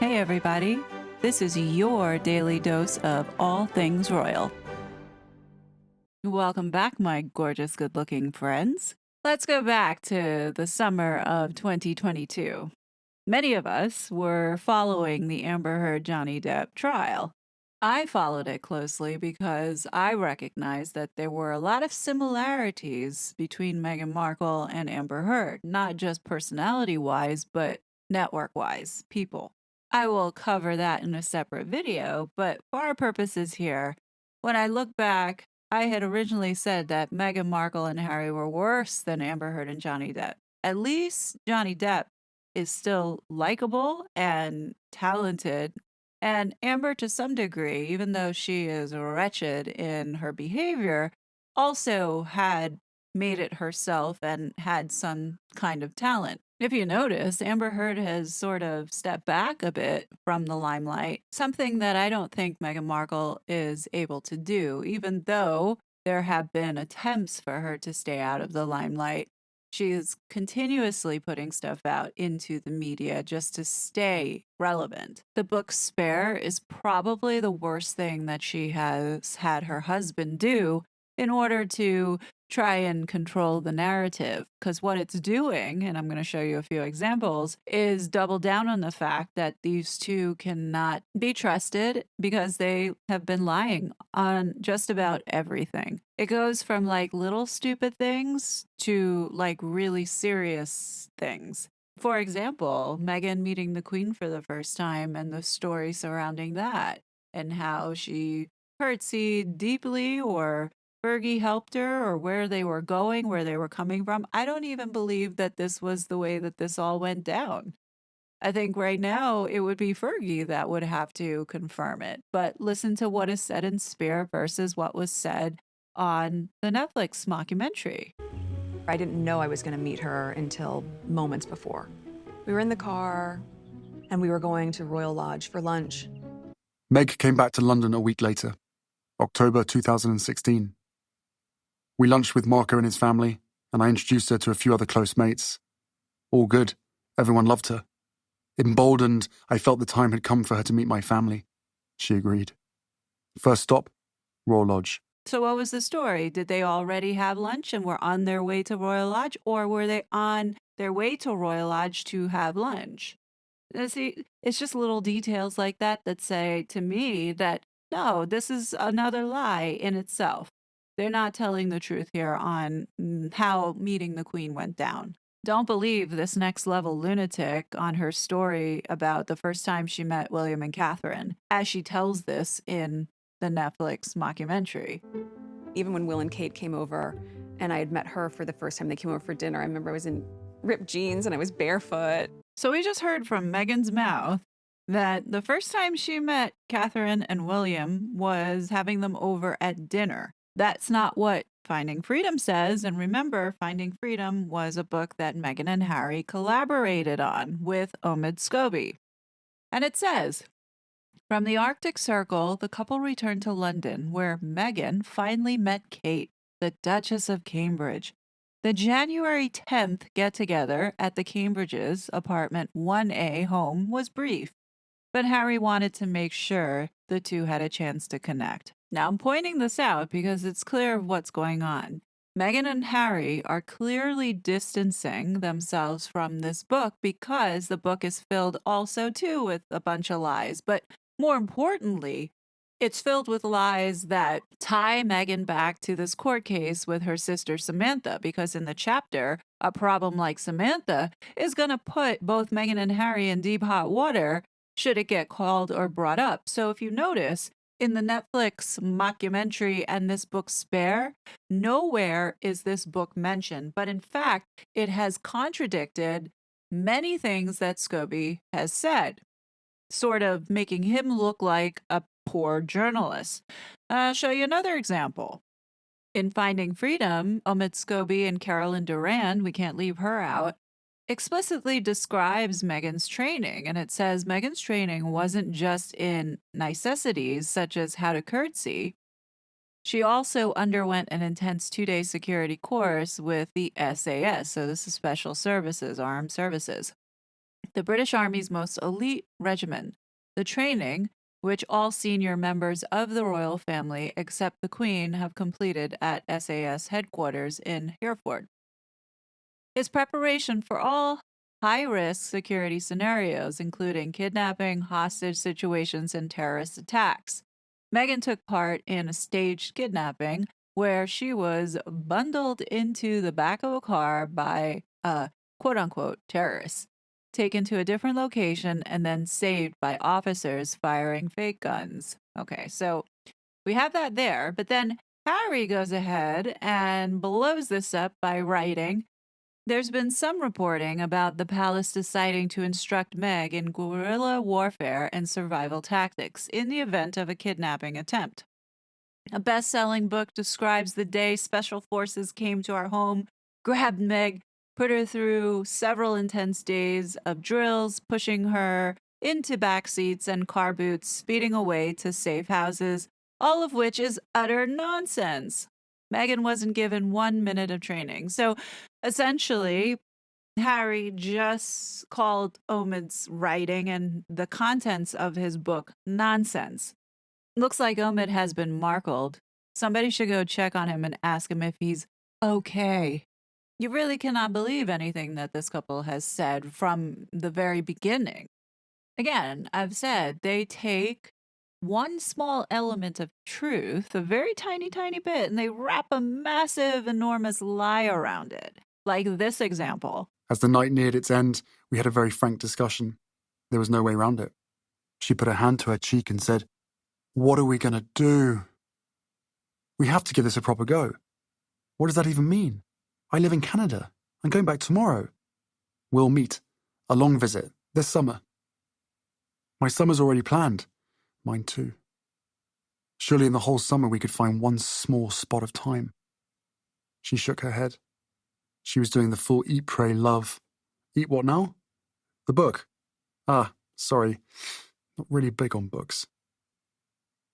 Hey, everybody. This is your daily dose of all things royal. Welcome back, my gorgeous, good looking friends. Let's go back to the summer of 2022. Many of us were following the Amber Heard Johnny Depp trial. I followed it closely because I recognized that there were a lot of similarities between Meghan Markle and Amber Heard, not just personality wise, but network wise, people. I will cover that in a separate video, but for our purposes here, when I look back, I had originally said that Meghan Markle and Harry were worse than Amber Heard and Johnny Depp. At least Johnny Depp is still likable and talented. And Amber, to some degree, even though she is wretched in her behavior, also had made it herself and had some kind of talent. If you notice, Amber Heard has sort of stepped back a bit from the limelight, something that I don't think Meghan Markle is able to do, even though there have been attempts for her to stay out of the limelight. She is continuously putting stuff out into the media just to stay relevant. The book Spare is probably the worst thing that she has had her husband do in order to try and control the narrative. Because what it's doing, and I'm going to show you a few examples, is double down on the fact that these two cannot be trusted because they have been lying on just about everything. It goes from like little stupid things to like really serious things. For example, Meghan meeting the Queen for the first time and the story surrounding that, and how she curtsied deeply, or Fergie helped her, or where they were going, where they were coming from. I don't even believe that this was the way that this all went down. I think right now it would be Fergie that would have to confirm it. But listen to what is said in Spare versus what was said on the Netflix mockumentary. I didn't know I was going to meet her until moments before. We were in the car, and we were going to Royal Lodge for lunch. Meg came back to London a week later, October 2016. We lunched with Marco and his family, and I introduced her to a few other close mates. All good. Everyone loved her. Emboldened, I felt the time had come for her to meet my family. She agreed. First stop, Royal Lodge. So, what was the story? Did they already have lunch and were on their way to Royal Lodge, or were they on their way to Royal Lodge to have lunch? See, it's just little details like that that say to me that no, this is another lie in itself. They're not telling the truth here on how meeting the Queen went down. Don't believe this next level lunatic on her story about the first time she met William and Catherine, as she tells this in the Netflix mockumentary. Even when Will and Kate came over, and I had met her for the first time they came over for dinner, I remember I was in ripped jeans and I was barefoot. So we just heard from Meghan's mouth that the first time she met Catherine and William was having them over at dinner. That's not what Finding Freedom says. And remember, Finding Freedom was a book that Meghan and Harry collaborated on with Omid Scobie. And it says, from the Arctic Circle, the couple returned to London, where Meghan finally met Kate, the Duchess of Cambridge. The January 10th get-together at the Cambridges' apartment 1A home was brief, but Harry wanted to make sure the two had a chance to connect. Now, I'm pointing this out because it's clear what's going on. Meghan and Harry are clearly distancing themselves from this book because the book is filled also, too, with a bunch of lies. But more importantly, it's filled with lies that tie Meghan back to this court case with her sister Samantha, because in the chapter, a problem like Samantha is going to put both Meghan and Harry in deep hot water should it get called or brought up. So if you notice, in the Netflix mockumentary and this book Spare, nowhere is this book mentioned. But in fact, it has contradicted many things that Scobie has said, sort of making him look like a poor journalist. I'll show you another example. In Finding Freedom, Omid Scobie and Carolyn Durand, we can't leave her out, explicitly describes Meghan's training. And it says Meghan's training wasn't just in necessities such as how to curtsy. She also underwent an intense 2-day security course with the SAS. So this is Special Services, Armed Services. the British Army's most elite regiment. The training, which all senior members of the royal family except the Queen have completed at SAS headquarters in Hereford. His preparation for all high-risk security scenarios, including kidnapping, hostage situations, and terrorist attacks. Meghan took part in a staged kidnapping where she was bundled into the back of a car by quote-unquote terrorists, taken to a different location, and then saved by officers firing fake guns. Okay, so we have that there, but then Harry goes ahead and blows this up by writing, "There's been some reporting about the palace deciding to instruct Meg in guerrilla warfare and survival tactics in the event of a kidnapping attempt. A best-selling book describes the day special forces came to our home, grabbed Meg, put her through several intense days of drills, pushing her into back seats and car boots, speeding away to safe houses, all of which is utter nonsense. Meghan wasn't given 1 minute of training." So essentially, Harry just called Omid's writing and the contents of his book nonsense. Looks like Omid has been markled. Somebody should go check on him and ask him if he's okay. You really cannot believe anything that this couple has said from the very beginning. Again, I've said they take one small element of truth, a very tiny, tiny bit, and they wrap a massive, enormous lie around it. Like this example. As the night neared its end, we had a very frank discussion. There was no way around it. She put her hand to her cheek and said, "What are we going to do? We have to give this a proper go. What does that even mean? I live in Canada. I'm going back tomorrow. We'll meet. A long visit. This summer. My summer's already planned. Mine too. Surely in the whole summer we could find one small spot of time." She shook her head. She was doing the full eat, pray, love. Eat what now? The book. Ah, sorry. Not really big on books.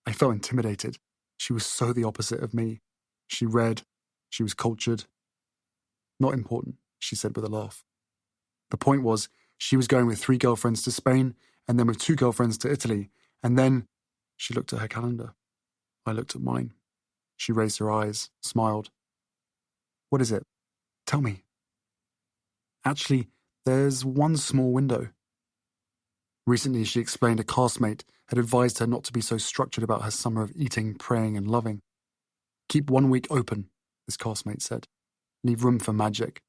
I felt intimidated. She was so the opposite of me. She read. She was cultured. Not important, she said with a laugh. The point was, she was going with 3 girlfriends to Spain, and then with 2 girlfriends to Italy, and then she looked at her calendar. I looked at mine. She raised her eyes, smiled. "What is it? Tell me." "Actually, there's one small window." Recently, she explained a castmate had advised her not to be so structured about her summer of eating, praying, and loving. "Keep 1 week open," this castmate said. "Leave room for magic."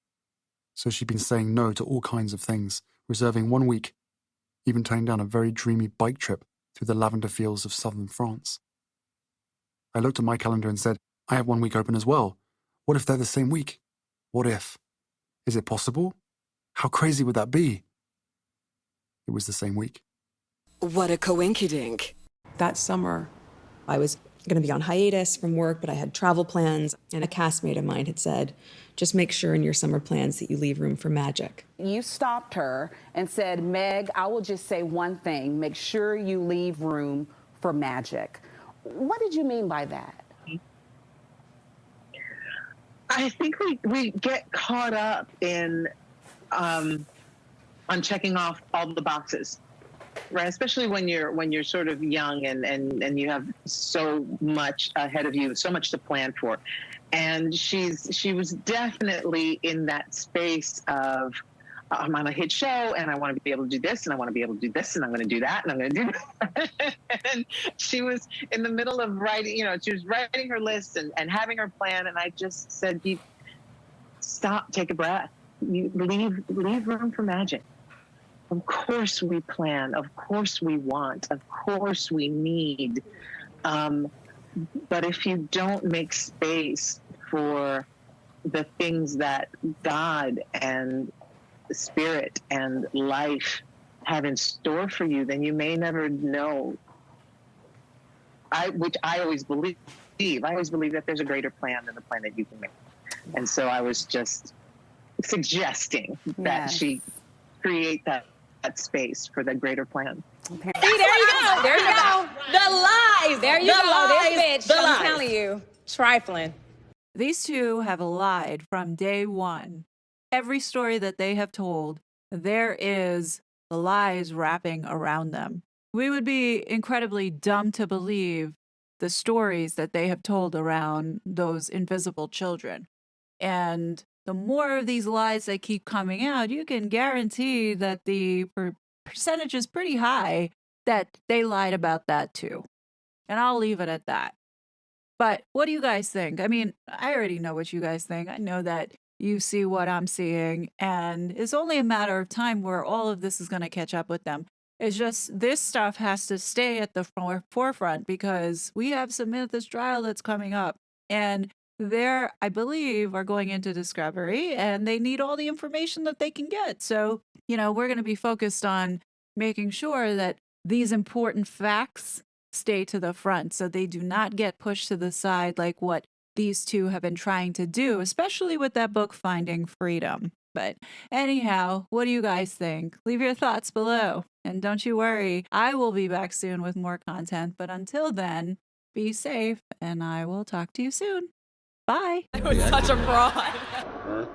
So she'd been saying no to all kinds of things, reserving 1 week, even turning down a very dreamy bike trip through the lavender fields of southern France. I looked at my calendar and said, "I have 1 week open as well. What if they're the same week? What if? Is it possible? How crazy would that be?" It was the same week. What a coinkydink. That summer, I was going to be on hiatus from work, but I had travel plans, and a castmate of mine had said, "Just make sure in your summer plans that you leave room for magic." You stopped her and said, "Meg, I will just say one thing. Make sure you leave room for magic." What did you mean by that? I think we get caught up in on checking off all the boxes, right? Especially when you're sort of young and you have so much ahead of you, so much to plan for. And she was definitely in that space of, I'm on a hit show and I want to be able to do this and I want to be able to do this and I'm going to do that and I'm going to do that. And she was in the middle of writing, she was writing her list and having her plan. And I just said, stop, take a breath. You leave room for magic. Of course we plan. Of course we want. Of course we need. But if you don't make space for the things that God and Spirit and life have in store for you, then you may never know. Which I always believe. I always believe that there's a greater plan than the plan that you can make. And so I was just suggesting that she create that space for the greater plan. See, there you go. There you go. The lies. There you go. This bitch, I'm telling you, trifling. These two have lied from day one. Every story that they have told, there is the lies wrapping around them. We would be incredibly dumb to believe the stories that they have told around those invisible children. And the more of these lies that keep coming out, you can guarantee that the percentage is pretty high that they lied about that too. And I'll leave it at that. But what do you guys think? I mean, I already know what you guys think. I know that you see what I'm seeing, and it's only a matter of time where all of this is going to catch up with them. It's just this stuff has to stay at the forefront because we have submitted this trial that's coming up. And they're, I believe, are going into discovery and they need all the information that they can get. So, we're going to be focused on making sure that these important facts stay to the front so they do not get pushed to the side like what these two have been trying to do, especially with that book, Finding Freedom. But anyhow, what do you guys think? Leave your thoughts below. And don't you worry, I will be back soon with more content. But until then, be safe and I will talk to you soon. Bye. It was such a fraud.